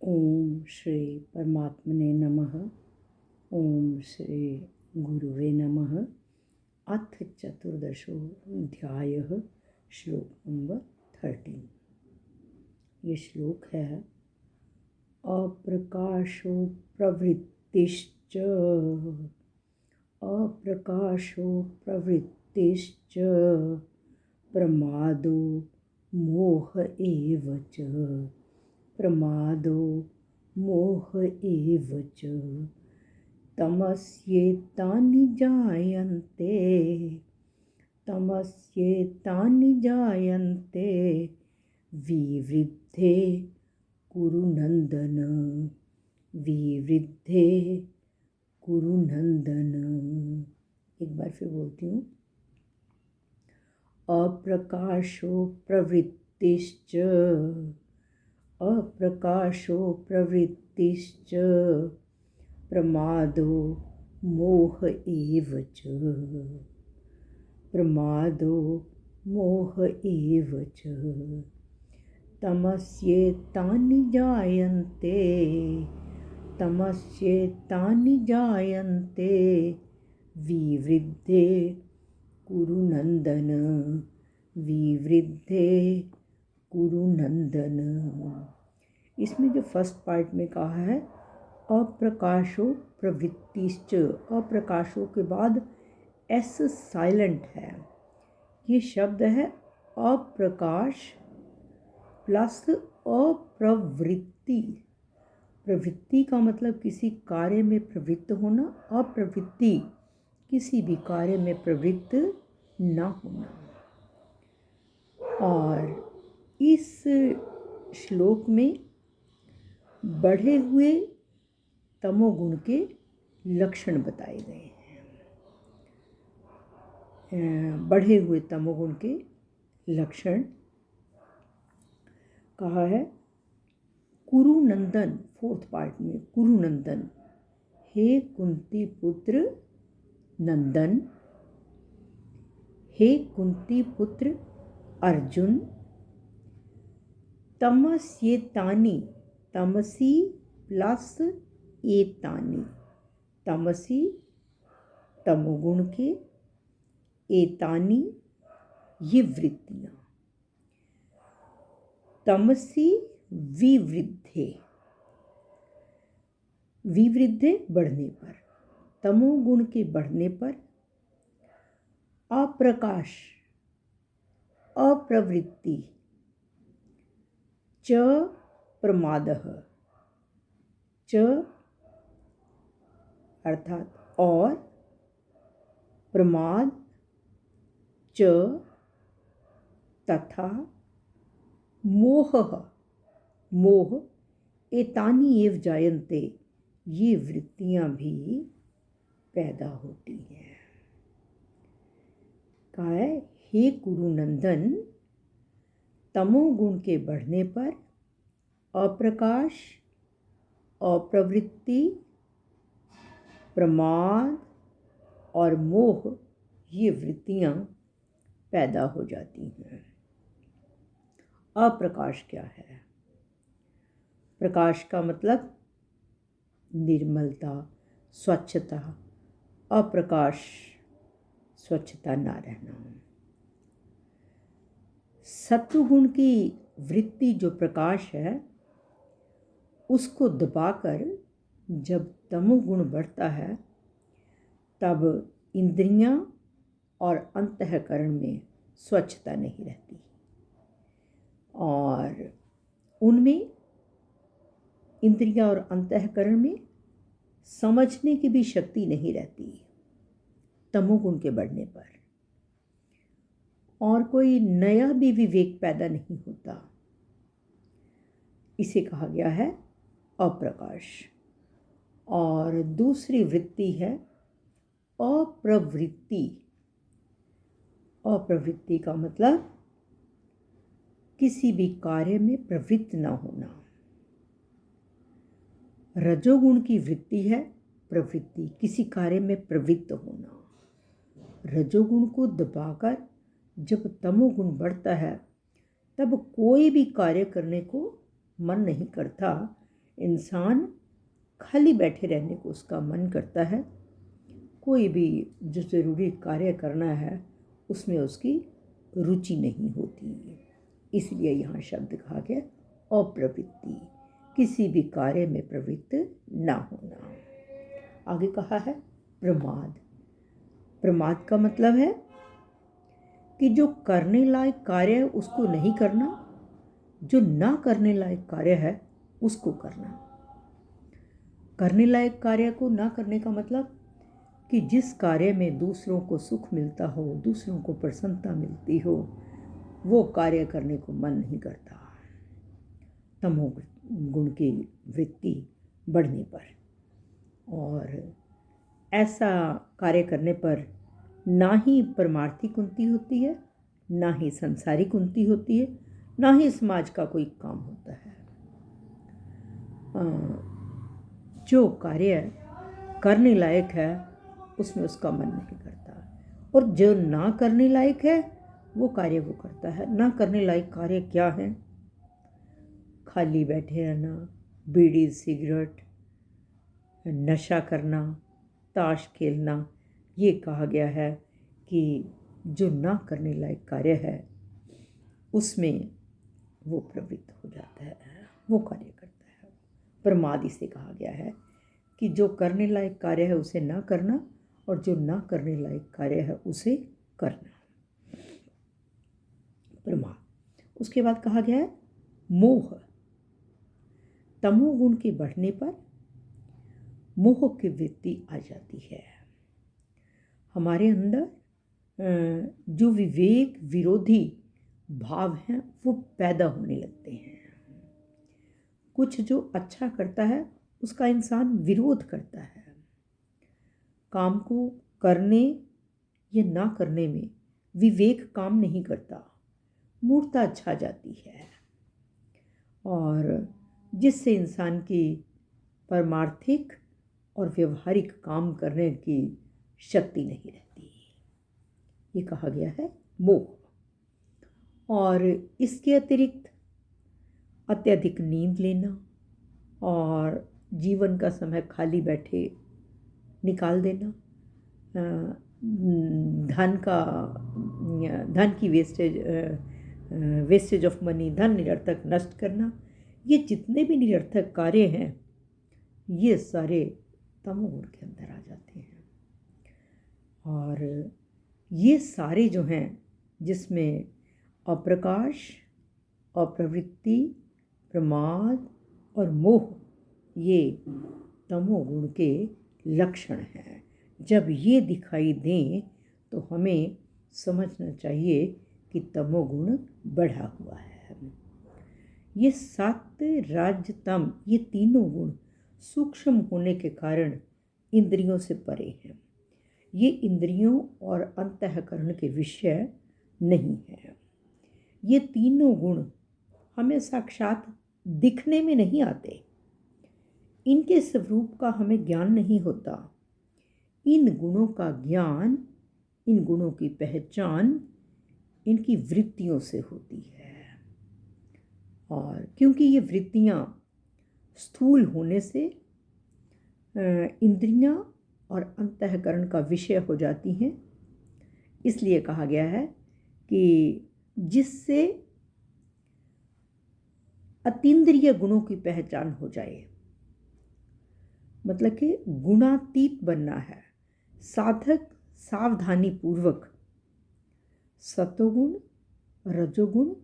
ओम श्री परमात्मने नमः। ओम श्री गुरुवे नमः। अथ चतुर्दशोऽध्यायः। श्लोक नंबर 13। ये श्लोक है अप्रकाशो प्रवृत्तिश्च प्रमादो मोह एव च तमस्येतानि जायन्ते विवृद्धे कुरु नंदन। एक बार फिर बोलती हूँ। अप्रकाशो प्रवृत्तिश्च प्रमादो मोह एव च तमस्येतानि जायन्ते विवृद्धे कुरु नंदन। इसमें जो फर्स्ट पार्ट में कहा है अप्रकाशो प्रवृत्तिश्च, अप्रकाशो के बाद एस साइलेंट है। ये शब्द है अप्रकाश प्लस अप्रवृत्ति। प्रवृत्ति का मतलब किसी कार्य में प्रवृत्त होना, अप्रवृत्ति किसी भी कार्य में प्रवृत्त ना होना। और इस श्लोक में बढ़े हुए तमोगुण के लक्षण बताए गए हैं। बढ़े हुए तमोगुण के लक्षण कहा है कुरु नंदन। फोर्थ पार्ट में कुरु नंदन, हे कुंती पुत्र नंदन, हे कुंती पुत्र अर्जुन, तमस्येतानि, तमसी प्लस एतानि, तमसी तमोगुण के, एतानि ये वृत्तियाँ, तमसी विवृद्धे बढ़ने पर, तमोगुण के बढ़ने पर, अप्रकाश अप्रवृत्ति च प्रमादः, च अर्थात और, प्रमाद च तथा, मोह एतानि एव जायन्ते ये वृत्तियाँ भी पैदा होती हैं। कहा है हे कुरु नंदन, तमोगुण के बढ़ने पर अप्रकाश, अप्रवृत्ति, प्रमाद और मोह ये वृत्तियाँ पैदा हो जाती हैं। अप्रकाश क्या है? प्रकाश का मतलब निर्मलता, स्वच्छता। अप्रकाश स्वच्छता ना रहना। सत्वगुण की वृत्ति जो प्रकाश है उसको दबाकर जब तमोगुण बढ़ता है तब इंद्रियां और अंतःकरण में स्वच्छता नहीं रहती और उनमें इंद्रियां और अंतःकरण में समझने की भी शक्ति नहीं रहती तमोगुण के बढ़ने पर, और कोई नया भी विवेक पैदा नहीं होता। इसे कहा गया है अप्रकाश। और दूसरी वृत्ति है अप्रवृत्ति। अप्रवृत्ति का मतलब किसी भी कार्य में प्रवृत्त न होना। रजोगुण की वृत्ति है प्रवृत्ति, किसी कार्य में प्रवृत्त होना। रजोगुण को दबाकर जब तमोगुण बढ़ता है तब कोई भी कार्य करने को मन नहीं करता, इंसान खाली बैठे रहने को उसका मन करता है, कोई भी जो ज़रूरी कार्य करना है उसमें उसकी रुचि नहीं होती। इसलिए यहाँ शब्द कहा गया अप्रवृत्ति, किसी भी कार्य में प्रवृत्त ना होना। आगे कहा है प्रमाद। प्रमाद का मतलब है कि जो करने लायक कार्य है उसको नहीं करना, जो ना करने लायक कार्य है उसको करना। करने लायक कार्य को ना करने का मतलब कि जिस कार्य में दूसरों को सुख मिलता हो, दूसरों को प्रसन्नता मिलती हो, वो कार्य करने को मन नहीं करता। तमोगुण की वृत्ति बढ़ने पर, और ऐसा कार्य करने पर ना ही परमार्थिक उन्नति होती है, ना ही सांसारिक उन्नति होती है, ना ही समाज का कोई काम होता है। जो कार्य करने लायक है उसमें उसका मन नहीं करता, और जो ना करने लायक है वो कार्य वो करता है। ना करने लायक कार्य क्या है? खाली बैठे रहना, बीड़ी सिगरेट, नशा करना, ताश खेलना। ये कहा गया है कि जो ना करने लायक कार्य है उसमें वो प्रवृत्त हो जाता है, वो कार्य करता है। प्रमाद इसे कहा गया है कि जो करने लायक कार्य है उसे ना करना, और जो ना करने लायक कार्य है उसे करना, प्रमाद। उसके बाद कहा गया है मोह। तमोगुण के बढ़ने पर मोह की वृत्ति आ जाती है। हमारे अंदर जो विवेक विरोधी भाव हैं वो पैदा होने लगते हैं। कुछ जो अच्छा करता है उसका इंसान विरोध करता है। काम को करने या ना करने में विवेक काम नहीं करता, मूर्खता छा जाती है, और जिससे इंसान की परमार्थिक और व्यवहारिक काम करने की शक्ति नहीं रहती। ये कहा गया है मोह। और इसके अतिरिक्त अत्यधिक नींद लेना और जीवन का समय खाली बैठे निकाल देना, धन की वेस्टेज ऑफ मनी, धन निरर्थक नष्ट करना, ये जितने भी निरर्थक कार्य हैं ये सारे तमोगुण के अंदर आ जाते हैं। और ये सारे जो हैं जिसमें अप्रकाश, अप्रवृत्ति, प्रमाद और मोह, ये तमोगुण के लक्षण हैं। जब ये दिखाई दें तो हमें समझना चाहिए कि तमोगुण बढ़ा हुआ है। ये सत्व, रज, तम, ये तीनों गुण सूक्ष्म होने के कारण इंद्रियों से परे हैं। ये इंद्रियों और अंतःकरण के विषय नहीं है। ये तीनों गुण हमें साक्षात दिखने में नहीं आते, इनके स्वरूप का हमें ज्ञान नहीं होता। इन गुणों का ज्ञान, इन गुणों की पहचान इनकी वृत्तियों से होती है। और क्योंकि ये वृत्तियाँ स्थूल होने से इंद्रियां और अंतःकरण का विषय हो जाती हैं, इसलिए कहा गया है कि जिससे अतीन्द्रिय गुणों की पहचान हो जाए, मतलब कि गुणातीत बनना है। साधक सावधानी पूर्वक सतोगुण, रजोगुण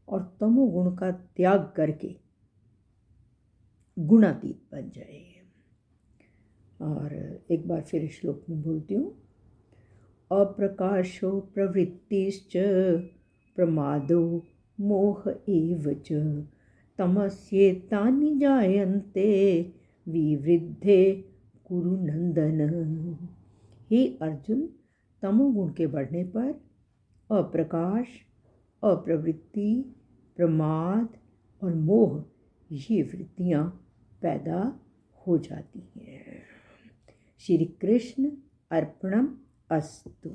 और तमोगुण का त्याग करके गुणातीत बन जाए। और एक बार फिर श्लोक में बोलती हूँ, अप्रकाशो प्रवृत्तिश्च प्रमादो मोह एव च तमस्येतानि जायन्ते विवृद्धे कुरु नंदन। हे अर्जुन, तमोगुण के बढ़ने पर अप्रकाश, अप्रवृत्ति, प्रमाद और मोह, ये वृत्तियाँ पैदा हो जाती हैं। श्री कृष्ण अर्पणम अस्तु।